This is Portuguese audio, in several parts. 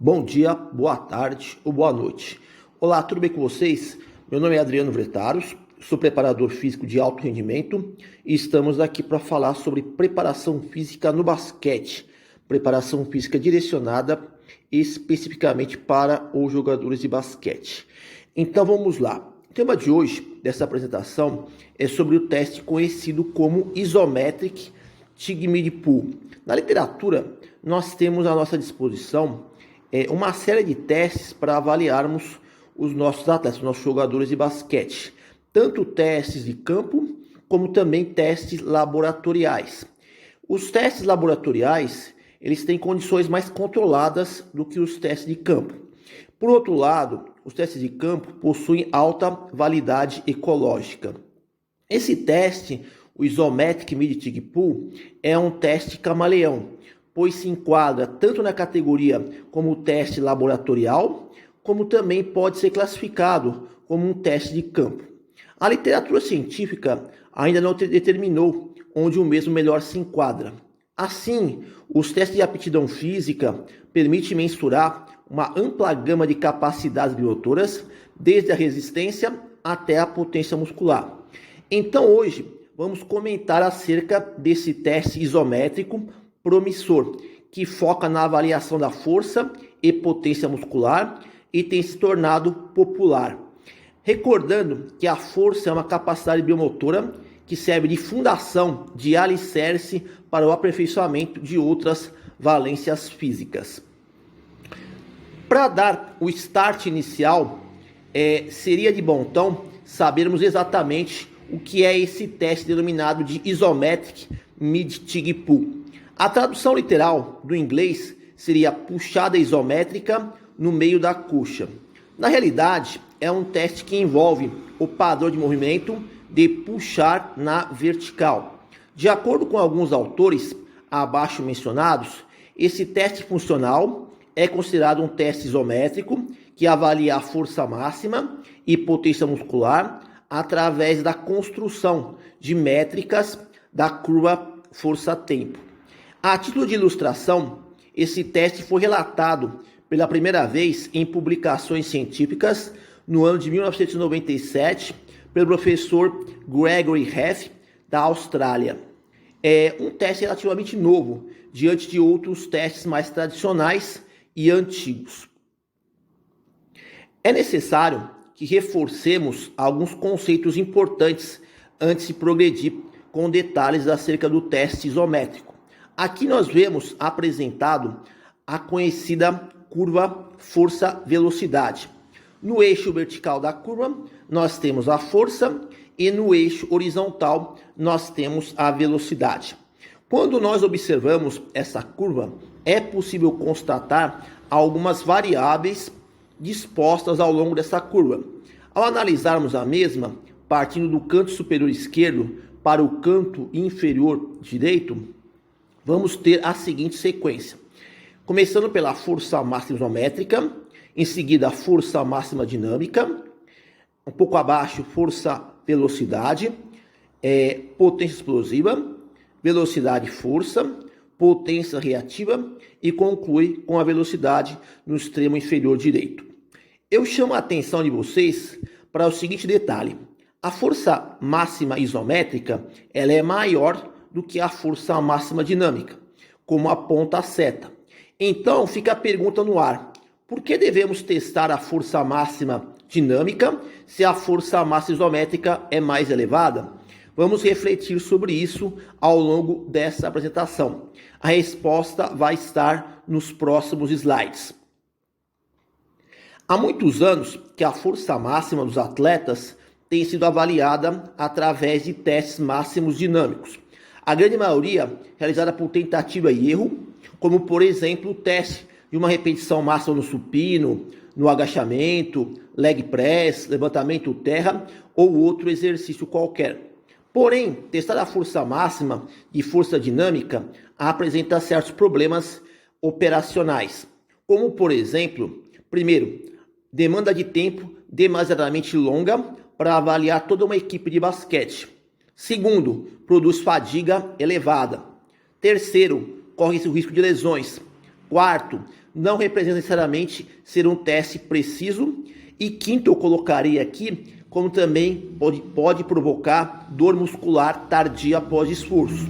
Bom dia, boa tarde ou boa noite. Olá, tudo bem com vocês? Meu nome é Adriano Vretaros, sou preparador físico de alto rendimento e estamos aqui para falar sobre preparação física no basquete. Preparação física direcionada especificamente para os jogadores de basquete. Então vamos lá. O tema de hoje dessa apresentação é sobre o teste conhecido como Isometric Tig Pull. Na literatura, nós temos à nossa disposição uma série de testes para avaliarmos os nossos atletas, os nossos jogadores de basquete. Tanto testes de campo, como também testes laboratoriais. Os testes laboratoriais, eles têm condições mais controladas do que os testes de campo. Por outro lado, os testes de campo possuem alta validade ecológica. Esse teste, o Isometric Tig Pull, é um teste camaleão, pois se enquadra tanto na categoria como teste laboratorial, como também pode ser classificado como um teste de campo. A literatura científica ainda não determinou onde o mesmo melhor se enquadra. Assim, os testes de aptidão física permitem mensurar uma ampla gama de capacidades biomotoras, desde a resistência até a potência muscular. Então hoje vamos comentar acerca desse teste isométrico promissor, que foca na avaliação da força e potência muscular e tem se tornado popular. Recordando que a força é uma capacidade biomotora que serve de fundação, de alicerce para o aperfeiçoamento de outras valências físicas. Para dar o start inicial, seria de bom tom sabermos exatamente o que é esse teste denominado de Isometric Tig Pull. A tradução literal do inglês seria puxada isométrica no meio da coxa. Na realidade, é um teste que envolve o padrão de movimento de puxar na vertical. De acordo com alguns autores abaixo mencionados, esse teste funcional é considerado um teste isométrico que avalia a força máxima e potência muscular através da construção de métricas da curva força-tempo. A título de ilustração, esse teste foi relatado pela primeira vez em publicações científicas no ano de 1997 pelo professor Gregory Hess, da Austrália. É um teste relativamente novo, diante de outros testes mais tradicionais e antigos. É necessário que reforcemos alguns conceitos importantes antes de progredir com detalhes acerca do teste isométrico. Aqui nós vemos apresentado a conhecida curva força-velocidade. No eixo vertical da curva, nós temos a força e no eixo horizontal, nós temos a velocidade. Quando nós observamos essa curva, é possível constatar algumas variáveis dispostas ao longo dessa curva. Ao analisarmos a mesma, partindo do canto superior esquerdo para o canto inferior direito, vamos ter a seguinte sequência. Começando pela força máxima isométrica, em seguida a força máxima dinâmica, um pouco abaixo força velocidade, potência explosiva, velocidade força, potência reativa e conclui com a velocidade no extremo inferior direito. Eu chamo a atenção de vocês para o seguinte detalhe. A força máxima isométrica ela é maior do que a força máxima dinâmica, como aponta a seta. Então fica a pergunta no ar: por que devemos testar a força máxima dinâmica se a força máxima isométrica é mais elevada? Vamos refletir sobre isso ao longo dessa apresentação. A resposta vai estar nos próximos slides. Há muitos anos que a força máxima dos atletas tem sido avaliada através de testes máximos dinâmicos. A grande maioria realizada por tentativa e erro, como por exemplo o teste de uma repetição máxima no supino, no agachamento, leg press, levantamento terra ou outro exercício qualquer. Porém, testar a força máxima e força dinâmica apresenta certos problemas operacionais, como por exemplo, primeiro, demanda de tempo demasiadamente longa para avaliar toda uma equipe de basquete. Segundo, produz fadiga elevada. Terceiro, corre-se o risco de lesões. Quarto, não representa necessariamente ser um teste preciso. E quinto, eu colocaria aqui, como também pode provocar dor muscular tardia após esforço.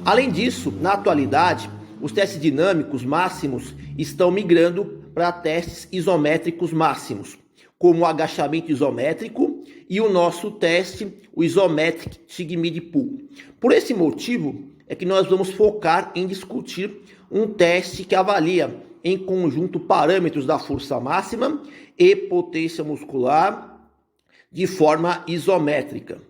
Além disso, na atualidade, os testes dinâmicos máximos estão migrando para testes isométricos máximos, como o agachamento isométrico e o nosso teste, o Isometric Tig Mid Pull. Por esse motivo é que nós vamos focar em discutir um teste que avalia em conjunto parâmetros da força máxima e potência muscular de forma isométrica.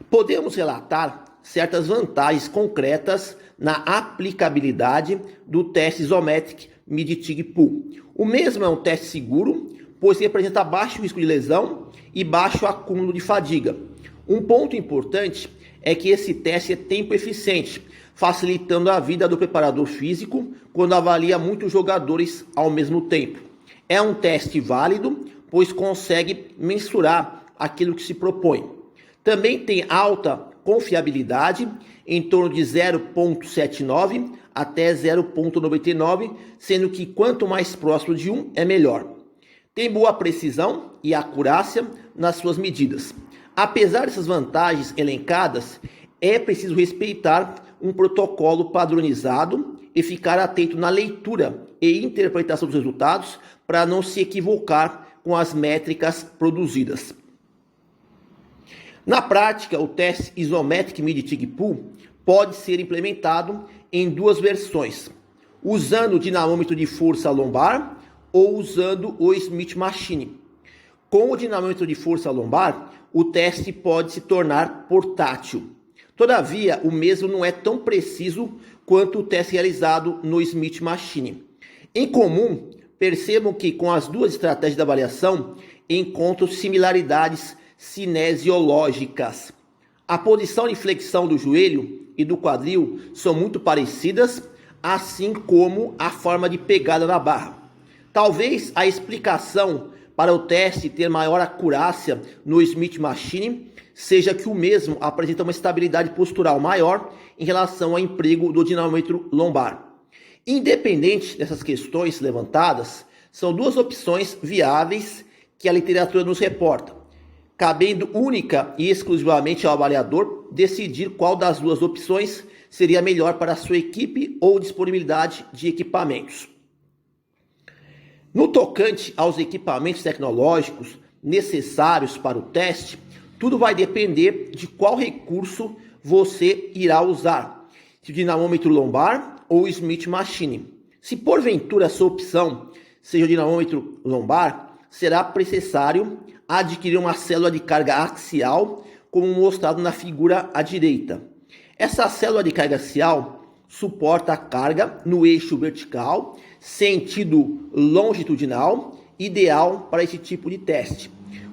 Podemos relatar certas vantagens concretas na aplicabilidade do teste Isometric Mid Tig Pull. O mesmo é um teste seguro, pois representa baixo risco de lesão e baixo acúmulo de fadiga. Um ponto importante é que esse teste é tempo eficiente, facilitando a vida do preparador físico quando avalia muitos jogadores ao mesmo tempo. É um teste válido, pois consegue mensurar aquilo que se propõe. Também tem alta confiabilidade, em torno de 0,79 até 0,99, sendo que quanto mais próximo de 1 é melhor. Tem boa precisão e acurácia nas suas medidas. Apesar dessas vantagens elencadas, é preciso respeitar um protocolo padronizado e ficar atento na leitura e interpretação dos resultados para não se equivocar com as métricas produzidas. Na prática, o teste Isometric Mid Tig Pull pode ser implementado em duas versões, usando o dinamômetro de força lombar ou usando o Smith Machine. Com o dinamômetro de força lombar, o teste pode se tornar portátil. Todavia, o mesmo não é tão preciso quanto o teste realizado no Smith Machine. Em comum, percebam que com as duas estratégias de avaliação encontram similaridades cinesiológicas. A posição de flexão do joelho e do quadril são muito parecidas, assim como a forma de pegada na barra. Talvez a explicação para o teste ter maior acurácia no Smith Machine seja que o mesmo apresenta uma estabilidade postural maior em relação ao emprego do dinamômetro lombar. Independente dessas questões levantadas, são duas opções viáveis que a literatura nos reporta, cabendo única e exclusivamente ao avaliador decidir qual das duas opções seria melhor para a sua equipe ou disponibilidade de equipamentos. No tocante aos equipamentos tecnológicos necessários para o teste, tudo vai depender de qual recurso você irá usar, se o dinamômetro lombar ou o Smith Machine. Se porventura a sua opção seja o dinamômetro lombar, será necessário adquirir uma célula de carga axial, como mostrado na figura à direita. Essa célula de carga axial suporta a carga no eixo vertical, sentido longitudinal, ideal para esse tipo de teste.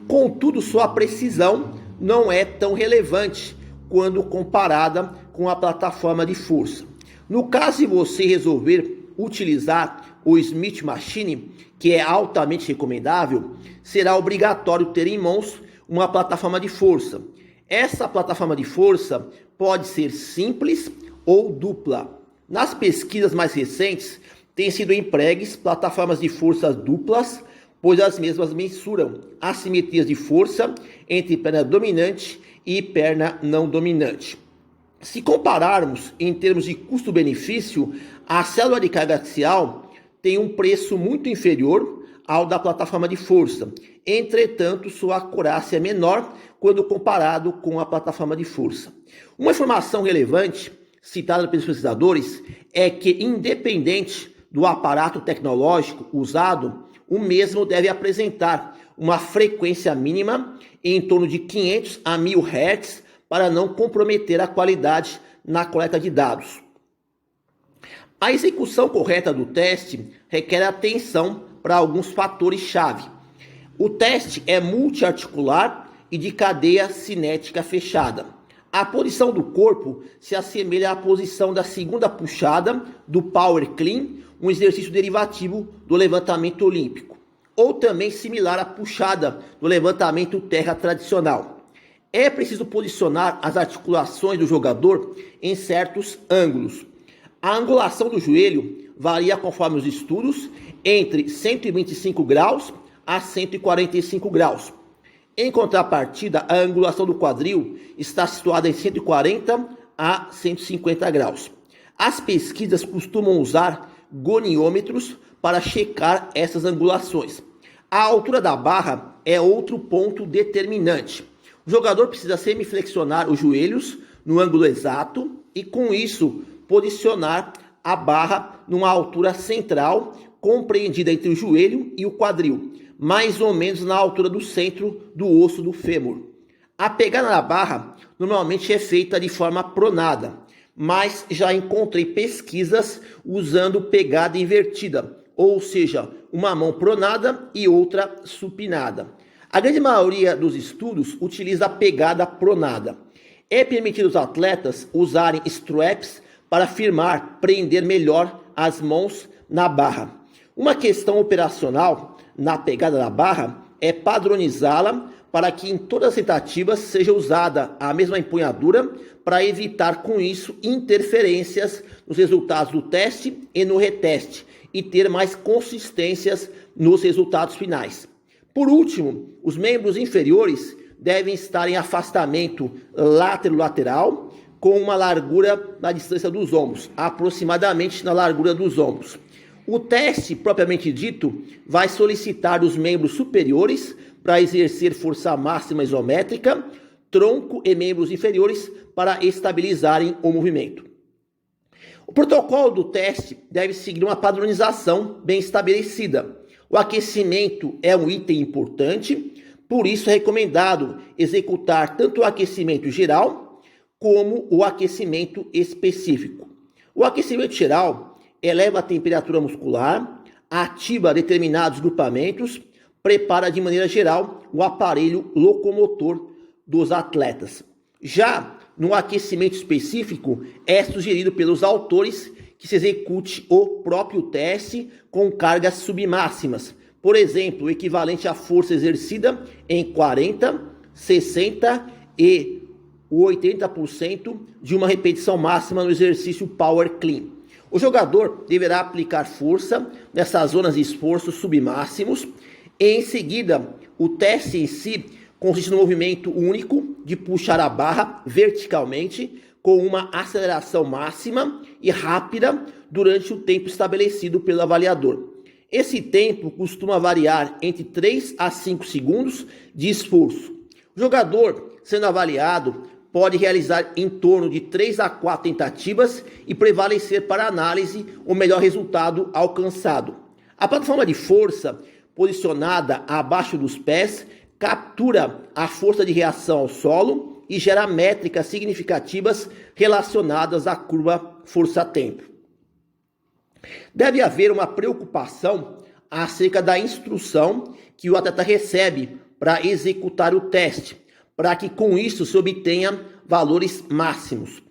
Contudo, sua precisão não é tão relevante quando comparada com a plataforma de força. No caso de você resolver utilizar o Smith Machine, que é altamente recomendável, será obrigatório ter em mãos uma plataforma de força. Essa plataforma de força pode ser simples ou dupla. Nas pesquisas mais recentes, têm sido empregues plataformas de força duplas, pois as mesmas mensuram assimetrias de força entre perna dominante e perna não dominante. Se compararmos em termos de custo-benefício, a célula de carga axial tem um preço muito inferior ao da plataforma de força. Entretanto, sua acurácia é menor quando comparado com a plataforma de força. Uma informação relevante citada pelos pesquisadores é que, independente do aparato tecnológico usado, o mesmo deve apresentar uma frequência mínima em torno de 500 a 1000 Hz para não comprometer a qualidade na coleta de dados. A execução correta do teste requer atenção para alguns fatores-chave. O teste é multiarticular e de cadeia cinética fechada. A posição do corpo se assemelha à posição da segunda puxada do Power Clean, um exercício derivativo do levantamento olímpico, ou também similar à puxada do levantamento terra tradicional. É preciso posicionar as articulações do jogador em certos ângulos. A angulação do joelho varia conforme os estudos entre 125 graus a 145 graus. Em contrapartida, a angulação do quadril está situada em 140 a 150 graus. As pesquisas costumam usar goniômetros para checar essas angulações. A altura da barra é outro ponto determinante. O jogador precisa semiflexionar os joelhos no ângulo exato e, com isso, posicionar a barra numa altura central, compreendida entre o joelho e o quadril, mais ou menos na altura do centro do osso do fêmur. A pegada na barra normalmente é feita de forma pronada, mas já encontrei pesquisas usando pegada invertida, ou seja, uma mão pronada e outra supinada. A grande maioria dos estudos utiliza a pegada pronada. É permitido aos atletas usarem straps para firmar, prender melhor as mãos na barra. Uma questão operacional na pegada da barra é padronizá-la para que em todas as tentativas seja usada a mesma empunhadura para evitar com isso interferências nos resultados do teste e no reteste e ter mais consistências nos resultados finais. Por último, os membros inferiores devem estar em afastamento lateral com uma largura na distância dos ombros, aproximadamente na largura dos ombros. O teste, propriamente dito, vai solicitar dos membros superiores para exercer força máxima isométrica, tronco e membros inferiores para estabilizarem o movimento. O protocolo do teste deve seguir uma padronização bem estabelecida. O aquecimento é um item importante, por isso é recomendado executar tanto o aquecimento geral como o aquecimento específico. O aquecimento geral eleva a temperatura muscular, ativa determinados grupamentos, prepara de maneira geral o aparelho locomotor dos atletas. Já no aquecimento específico, é sugerido pelos autores que se execute o próprio teste com cargas submáximas, por exemplo, o equivalente à força exercida em 40, 60 e 80% de uma repetição máxima no exercício Power Clean. O jogador deverá aplicar força nessas zonas de esforço submáximos. Em seguida, o teste em si consiste no movimento único de puxar a barra verticalmente com uma aceleração máxima e rápida durante o tempo estabelecido pelo avaliador. Esse tempo costuma variar entre 3 a 5 segundos de esforço. O jogador, sendo avaliado, pode realizar em torno de 3 a 4 tentativas e prevalecer para análise o melhor resultado alcançado. A plataforma de força, posicionada abaixo dos pés, captura a força de reação ao solo e gera métricas significativas relacionadas à curva força-tempo. Deve haver uma preocupação acerca da instrução que o atleta recebe para executar o teste, para que com isso se obtenha valores máximos.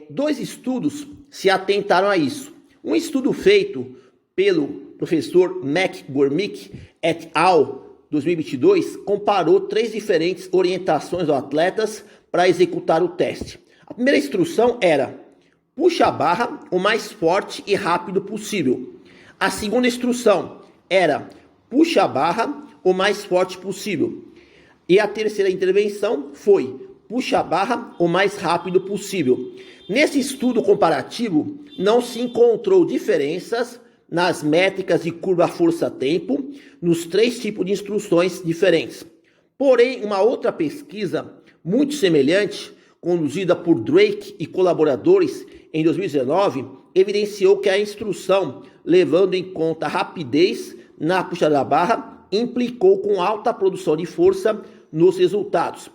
Dois estudos se atentaram a isso. Um estudo feito pelo professor McGormick et al. 2022 comparou 3 diferentes orientações aos atletas para executar o teste. A primeira instrução era: puxe a barra o mais forte e rápido possível. A segunda instrução era: puxe a barra o mais forte possível. E a terceira intervenção foi: puxe a barra o mais rápido possível. Nesse estudo comparativo, não se encontrou diferenças nas métricas de curva força-tempo nos 3 tipos de instruções diferentes. Porém, uma outra pesquisa muito semelhante, conduzida por Drake e colaboradores em 2019, evidenciou que a instrução, levando em conta a rapidez na puxada da barra, implicou com alta produção de força nos resultados.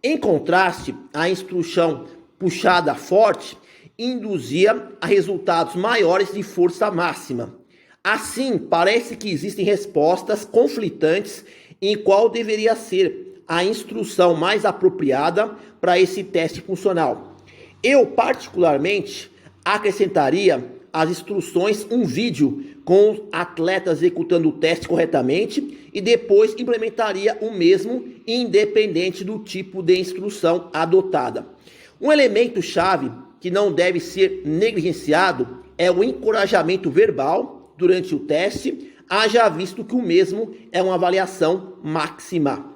Em contraste, a instrução puxada forte induzia a resultados maiores de força máxima. Assim, parece que existem respostas conflitantes em qual deveria ser a instrução mais apropriada para esse teste funcional. Eu, particularmente, acrescentaria às instruções um vídeo com atletas executando o teste corretamente e depois implementaria o mesmo independente do tipo de instrução adotada. Um elemento chave que não deve ser negligenciado é o encorajamento verbal durante o teste, haja visto que o mesmo é uma avaliação máxima.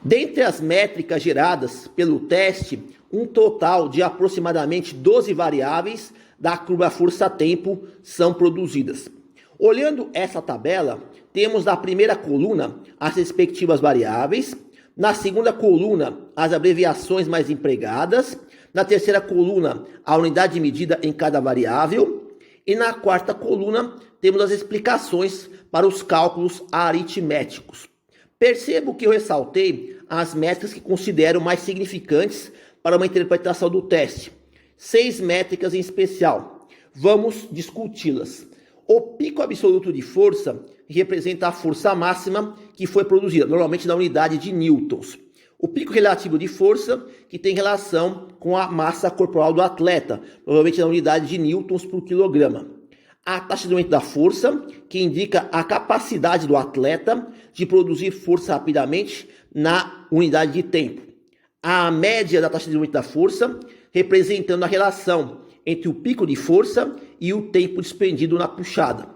Dentre as métricas geradas pelo teste, um total de aproximadamente 12 variáveis da curva força-tempo são produzidas. Olhando essa tabela, temos na primeira coluna as respectivas variáveis, na segunda coluna as abreviações mais empregadas, na terceira coluna a unidade de medida em cada variável e na quarta coluna temos as explicações para os cálculos aritméticos. Percebo que eu ressaltei as métricas que considero mais significantes para uma interpretação do teste. 6 métricas em especial. Vamos discuti-las. O pico absoluto de força representa a força máxima que foi produzida, normalmente na unidade de newtons. O pico relativo de força, que tem relação com a massa corporal do atleta, provavelmente na unidade de newtons por quilograma. A taxa de aumento da força, que indica a capacidade do atleta de produzir força rapidamente na unidade de tempo. A média da taxa de aumento da força, representando a relação entre o pico de força e o tempo despendido na puxada.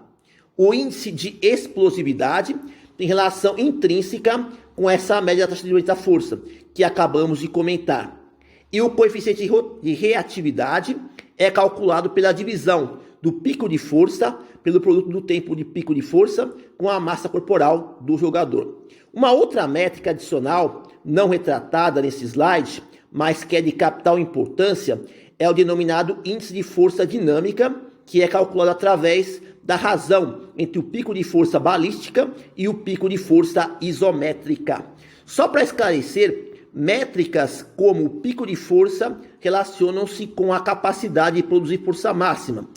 O índice de explosividade tem relação intrínseca com essa média da taxa de aumento da força, que acabamos de comentar. E o coeficiente de reatividade é calculado pela divisão do pico de força pelo produto do tempo de pico de força com a massa corporal do jogador. Uma outra métrica adicional, não retratada nesse slide, mas que é de capital importância, é o denominado índice de força dinâmica, que é calculado através da razão entre o pico de força balística e o pico de força isométrica. Só para esclarecer, métricas como o pico de força relacionam-se com a capacidade de produzir força máxima.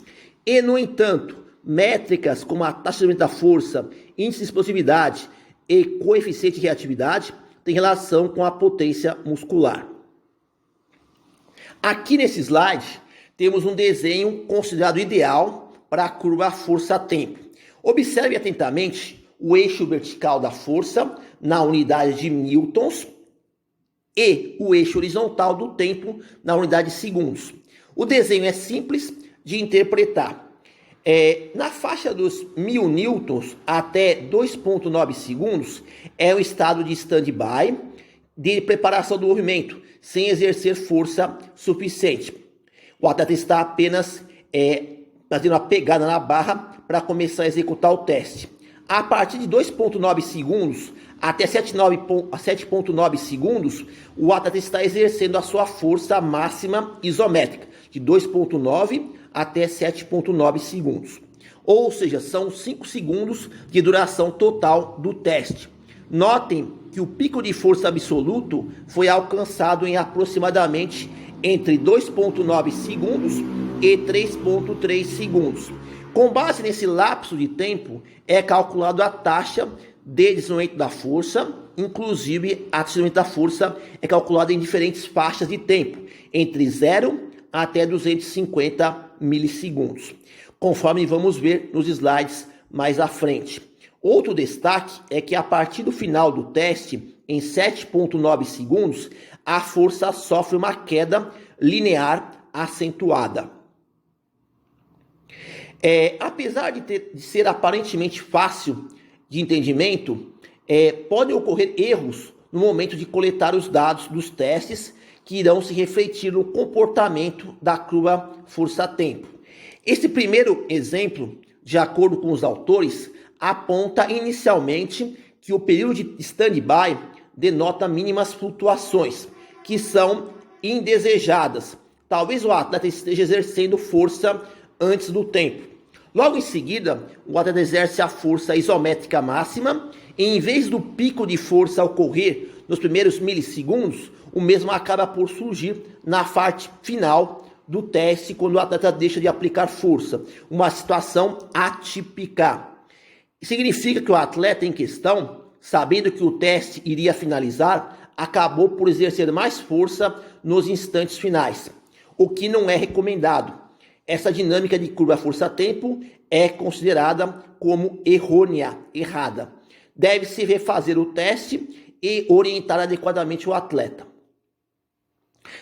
E, no entanto, métricas como a taxa de aumento da força, índice de explosividade e coeficiente de reatividade têm relação com a potência muscular. Aqui nesse slide, temos um desenho considerado ideal para a curva força-tempo. Observe atentamente o eixo vertical da força na unidade de newtons e o eixo horizontal do tempo na unidade de segundos. O desenho é simples de interpretar. Na faixa dos 1000 newtons até 2,9 segundos é o estado de stand-by, de preparação do movimento, sem exercer força suficiente. O atleta está apenas fazendo uma pegada na barra para começar a executar o teste. A partir de 2,9 segundos até 7,9 segundos, o atleta está exercendo a sua força máxima isométrica, de 2,9 até 7,9 segundos. Ou seja, são 5 segundos de duração total do teste. Notem que o pico de força absoluto foi alcançado em aproximadamente entre 2,9 segundos e 3,3 segundos. Com base nesse lapso de tempo, é calculado a taxa de deslocamento da força, inclusive a taxa de deslocamento da força é calculada em diferentes faixas de tempo, entre 0 até 250 milissegundos, conforme vamos ver nos slides mais à frente. Outro destaque é que a partir do final do teste, em 7,9 segundos, a força sofre uma queda linear acentuada. Apesar de ser aparentemente fácil de entendimento, podem ocorrer erros no momento de coletar os dados dos testes que irão se refletir no comportamento da curva força-tempo. Esse primeiro exemplo, de acordo com os autores, aponta inicialmente que o período de stand-by denota mínimas flutuações, que são indesejadas. Talvez o atleta esteja exercendo força antes do tempo. Logo em seguida, o atleta exerce a força isométrica máxima e, em vez do pico de força ocorrer nos primeiros milissegundos, o mesmo acaba por surgir na parte final do teste, quando o atleta deixa de aplicar força, uma situação atípica. Significa que o atleta em questão, sabendo que o teste iria finalizar, acabou por exercer mais força nos instantes finais, o que não é recomendado. Essa dinâmica de curva força-tempo é considerada como errada. Deve-se refazer o teste e orientar adequadamente o atleta.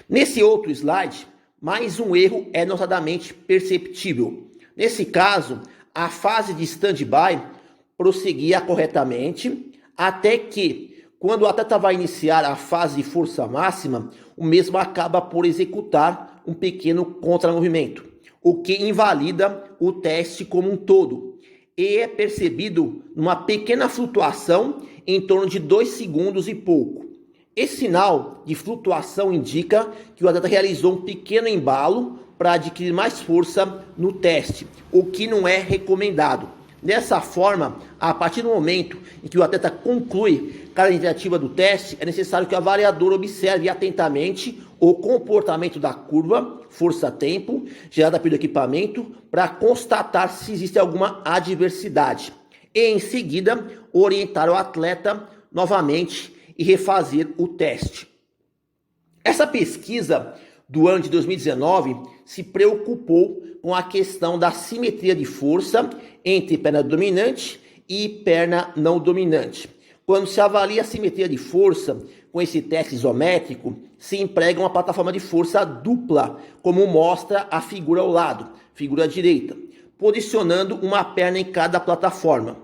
Nesse outro slide, mas um erro é notadamente perceptível. Nesse caso, a fase de stand-by prosseguia corretamente, até que, quando o atleta vai iniciar a fase de força máxima, o mesmo acaba por executar um pequeno contramovimento, o que invalida o teste como um todo, e é percebido uma pequena flutuação em torno de 2 segundos e pouco. Esse sinal de flutuação indica que o atleta realizou um pequeno embalo para adquirir mais força no teste, o que não é recomendado. Dessa forma, a partir do momento em que o atleta conclui cada tentativa do teste, é necessário que o avaliador observe atentamente o comportamento da curva, força-tempo, gerada pelo equipamento, para constatar se existe alguma adversidade. E, em seguida, orientar o atleta novamente e refazer o teste. Essa pesquisa do ano de 2019 se preocupou com a questão da simetria de força entre perna dominante e perna não dominante. Quando se avalia a simetria de força com esse teste isométrico, se emprega uma plataforma de força dupla, como mostra a figura ao lado, figura direita, posicionando uma perna em cada plataforma.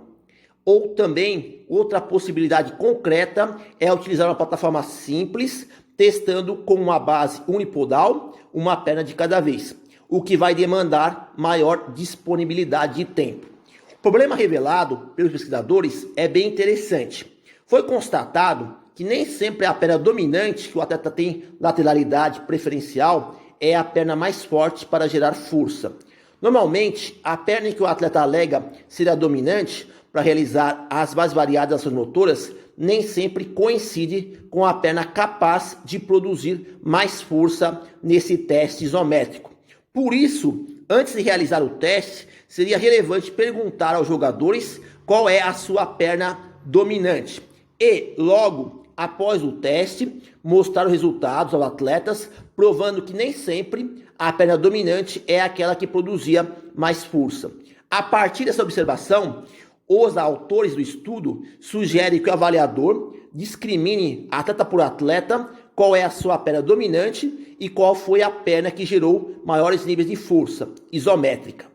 Ou também, outra possibilidade concreta é utilizar uma plataforma simples, testando com uma base unipodal, uma perna de cada vez, o que vai demandar maior disponibilidade de tempo. O problema revelado pelos pesquisadores é bem interessante. Foi constatado que nem sempre a perna dominante, que o atleta tem lateralidade preferencial, é a perna mais forte para gerar força. Normalmente, a perna em que o atleta alega ser a dominante para realizar as mais variadas ações motoras nem sempre coincide com a perna capaz de produzir mais força nesse teste isométrico. Por isso, antes de realizar o teste, seria relevante perguntar aos jogadores qual é a sua perna dominante e, logo após o teste, mostrar os resultados aos atletas, provando que nem sempre a perna dominante é aquela que produzia mais força. A partir dessa observação, os autores do estudo sugerem que o avaliador discrimine atleta por atleta qual é a sua perna dominante e qual foi a perna que gerou maiores níveis de força isométrica.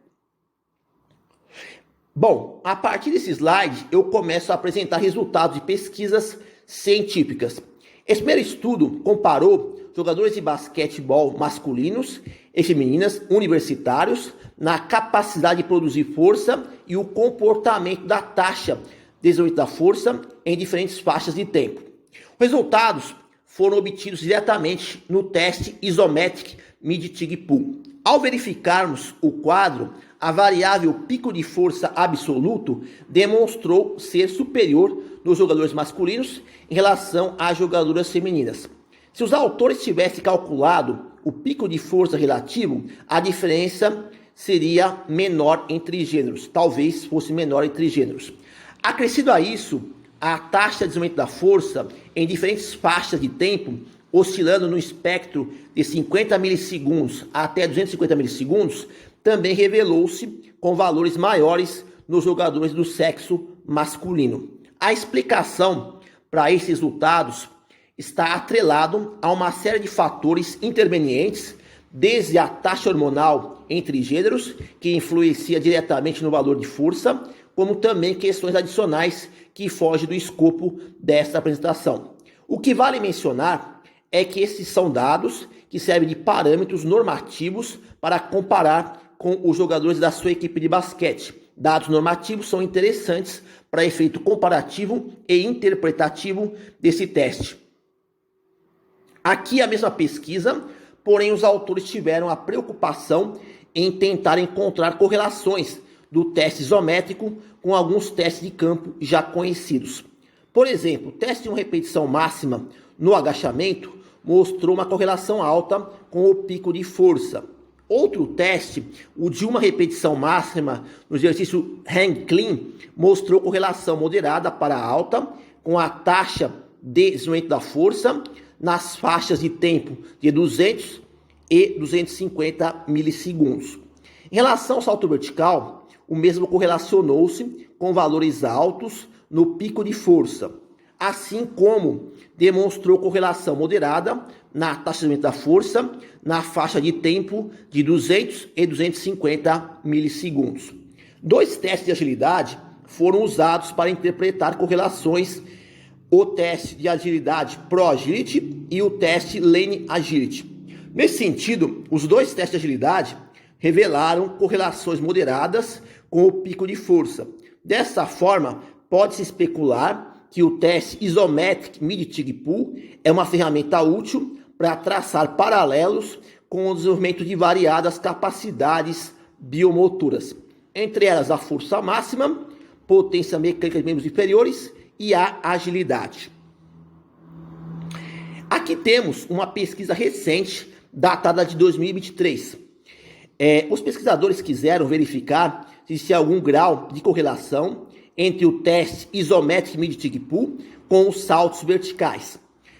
Bom, a partir desse slide eu começo a apresentar resultados de pesquisas científicas. Esse primeiro estudo comparou jogadores de basquetebol masculinos e femininas universitários na capacidade de produzir força e o comportamento da taxa de desenvolvimento da força em diferentes faixas de tempo. Os resultados foram obtidos diretamente no teste Isometric Mid-Tig Pull. Ao verificarmos o quadro, a variável pico de força absoluto demonstrou ser superior nos jogadores masculinos em relação às jogadoras femininas. Se os autores tivessem calculado o pico de força relativo, a diferença seria menor entre gêneros, talvez fosse menor entre gêneros. Acrescido a isso, a taxa de desenvolvimento da força em diferentes faixas de tempo, oscilando no espectro de 50 milissegundos até 250 milissegundos, também revelou-se com valores maiores nos jogadores do sexo masculino. A explicação para esses resultados está atrelado a uma série de fatores intervenientes, desde a taxa hormonal entre gêneros, que influencia diretamente no valor de força, como também questões adicionais que fogem do escopo desta apresentação. O que vale mencionar é que esses são dados que servem de parâmetros normativos para comparar com os jogadores da sua equipe de basquete. Dados normativos são interessantes para efeito comparativo e interpretativo desse teste. Aqui a mesma pesquisa, porém os autores tiveram a preocupação em tentar encontrar correlações do teste isométrico com alguns testes de campo já conhecidos. Por exemplo, o teste de uma repetição máxima no agachamento mostrou uma correlação alta com o pico de força. Outro teste, o de uma repetição máxima no exercício hang clean, mostrou correlação moderada para alta com a taxa de desenvolvimento da força nas faixas de tempo de 200 e 250 milissegundos. Em relação ao salto vertical, o mesmo correlacionou-se com valores altos no pico de força, assim como demonstrou correlação moderada na taxa de aumento da força, na faixa de tempo de 200 e 250 milissegundos. 2 testes de agilidade foram usados para interpretar correlações: o teste de agilidade Pro Agility e o teste Lane Agility. Nesse sentido, os 2 testes de agilidade revelaram correlações moderadas com o pico de força. Dessa forma, pode-se especular que o teste Isometric Mid-Tig Pull é uma ferramenta útil para traçar paralelos com o desenvolvimento de variadas capacidades biomotoras, entre elas a força máxima, potência mecânica de membros inferiores e a agilidade. Aqui temos uma pesquisa recente, datada de 2023. Os pesquisadores quiseram verificar se existia algum grau de correlação entre o teste Isometric Mid-Tig Pull com os saltos verticais.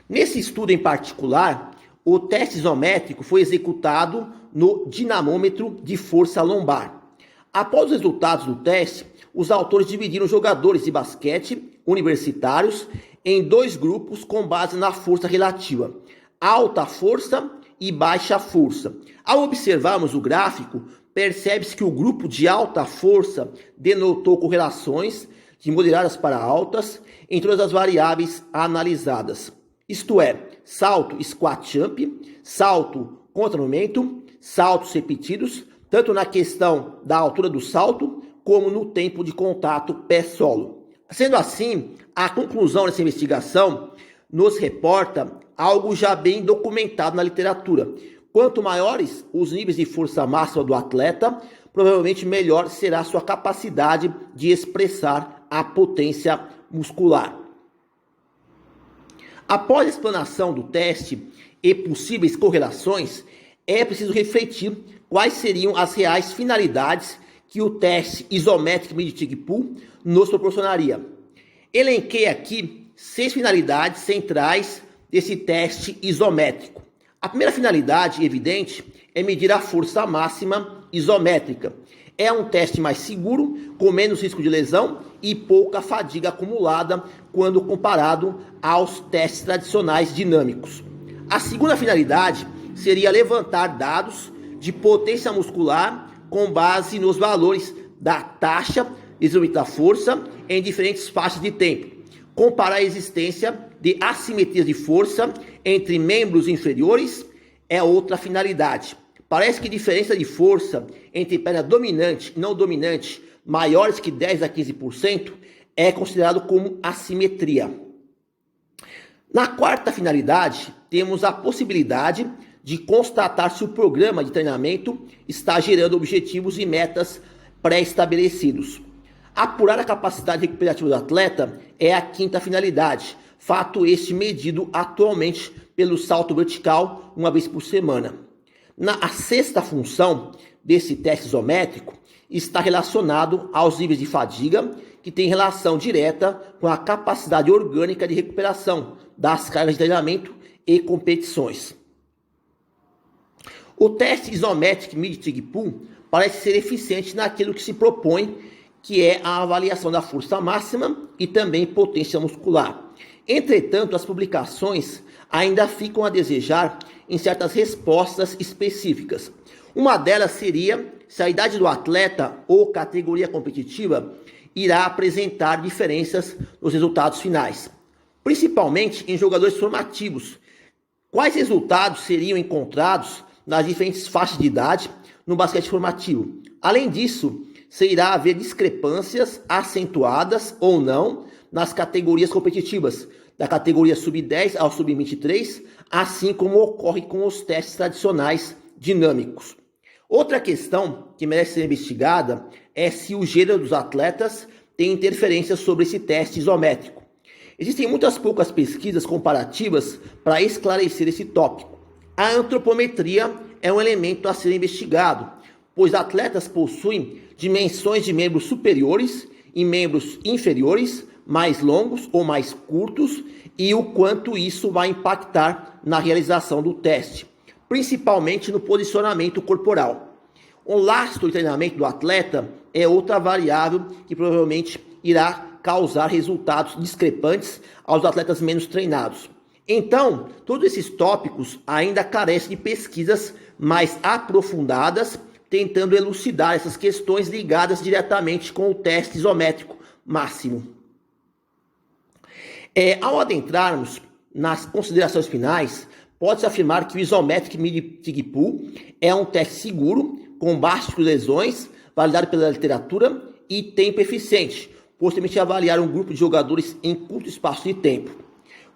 Nesse estudo em particular, o teste isométrico foi executado no dinamômetro de força lombar. Após os resultados do teste, os autores dividiram jogadores de basquete universitários em 2 grupos com base na força relativa, alta força e baixa força. Ao observarmos o gráfico, percebe-se que o grupo de alta força denotou correlações de moderadas para altas em todas as variáveis analisadas. Isto é, salto squat jump, salto contra momento, saltos repetidos, tanto na questão da altura do salto, como no tempo de contato pé-solo. Sendo assim, a conclusão dessa investigação nos reporta algo já bem documentado na literatura. Quanto maiores os níveis de força máxima do atleta, provavelmente melhor será a sua capacidade de expressar a potência muscular. Após a explanação do teste e possíveis correlações, é preciso refletir quais seriam as reais finalidades que o teste Isometric Mid-Tig Pull nos proporcionaria. Elenquei aqui 6 finalidades centrais desse teste isométrico. A primeira finalidade evidente é medir a força máxima isométrica. É um teste mais seguro, com menos risco de lesão e pouca fadiga acumulada quando comparado aos testes tradicionais dinâmicos. A segunda finalidade seria levantar dados de potência muscular com base nos valores da taxa de desenvolvimento da força em diferentes faixas de tempo. Comparar a existência de assimetrias de força entre membros inferiores é outra finalidade. Parece que diferença de força entre perna dominante e não dominante maiores que 10 a 15% é considerado como assimetria. Na quarta finalidade, temos a possibilidade de constatar se o programa de treinamento está gerando objetivos e metas pré-estabelecidos. Apurar a capacidade recuperativa do atleta é a quinta finalidade, fato este medido atualmente pelo salto vertical uma vez por semana. A sexta função desse teste isométrico está relacionado aos níveis de fadiga, que tem relação direta com a capacidade orgânica de recuperação das cargas de treinamento e competições. O teste Isometric Mid-Tig Pull parece ser eficiente naquilo que se propõe, que é a avaliação da força máxima e também potência muscular. Entretanto, as publicações ainda ficam a desejar em certas respostas específicas. Uma delas seria se a idade do atleta ou categoria competitiva irá apresentar diferenças nos resultados finais, principalmente em jogadores formativos. Quais resultados seriam encontrados nas diferentes faixas de idade no basquete formativo? Além disso, se irá haver discrepâncias acentuadas ou não nas categorias competitivas, da categoria sub-10 ao sub-23, assim como ocorre com os testes tradicionais dinâmicos. Outra questão que merece ser investigada é se o gênero dos atletas tem interferência sobre esse teste isométrico. Existem muitas poucas pesquisas comparativas para esclarecer esse tópico. A antropometria é um elemento a ser investigado, pois atletas possuem dimensões de membros superiores e membros inferiores, mais longos ou mais curtos, e o quanto isso vai impactar na realização do teste, principalmente no posicionamento corporal. O lastro de treinamento do atleta é outra variável que provavelmente irá causar resultados discrepantes aos atletas menos treinados. Então, todos esses tópicos ainda carecem de pesquisas mais aprofundadas, tentando elucidar essas questões ligadas diretamente com o teste isométrico máximo. Ao adentrarmos nas considerações finais, pode-se afirmar que o Isometric Mid-Tig Pull é um teste seguro, com baixas lesões, validado pela literatura e tempo eficiente, pois permite avaliar um grupo de jogadores em curto espaço de tempo.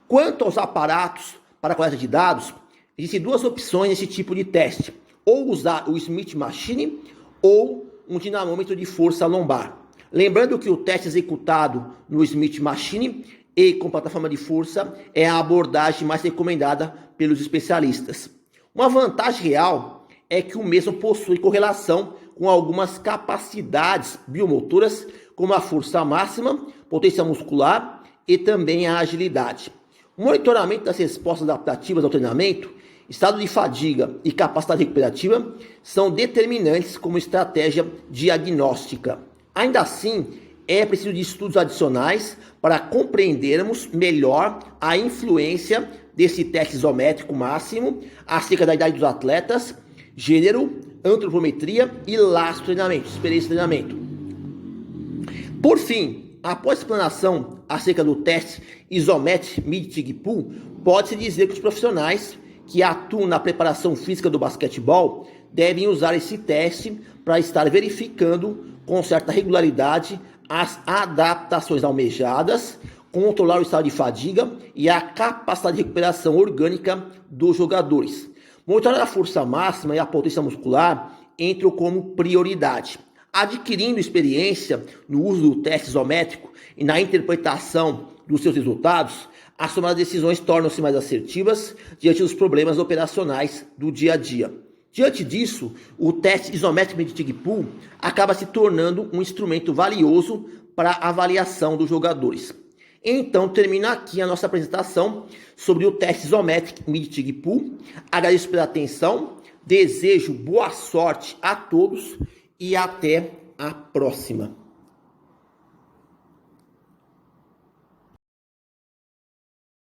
Quanto aos aparatos para a coleta de dados, existem duas opções nesse tipo de teste: ou usar o Smith Machine ou um dinamômetro de força lombar. Lembrando que o teste executado no Smith Machine e com plataforma de força é a abordagem mais recomendada pelos especialistas. Uma vantagem real é que o mesmo possui correlação com algumas capacidades biomotoras, como a força máxima, potência muscular e também a agilidade. O monitoramento das respostas adaptativas ao treinamento, estado de fadiga e capacidade recuperativa são determinantes como estratégia diagnóstica. Ainda assim, é preciso de estudos adicionais para compreendermos melhor a influência desse teste isométrico máximo acerca da idade dos atletas, gênero, antropometria e lastro treinamento, experiência de treinamento. Por fim, após a explanação acerca do teste Isometric Mid-Tig Pull, pode-se dizer que os profissionais que atuam na preparação física do basquetebol devem usar esse teste para estar verificando com certa regularidade as adaptações almejadas, controlar o estado de fadiga e a capacidade de recuperação orgânica dos jogadores. Monitorar a força máxima e a potência muscular entram como prioridade. Adquirindo experiência no uso do teste isométrico e na interpretação dos seus resultados, as tomadas de decisões tornam-se mais assertivas diante dos problemas operacionais do dia a dia. Diante disso, o teste Isometric Mid-Tig Pull acaba se tornando um instrumento valioso para a avaliação dos jogadores. Então, termina aqui a nossa apresentação sobre o teste Isometric Mid-Tig Pull. Agradeço pela atenção, desejo boa sorte a todos e até a próxima.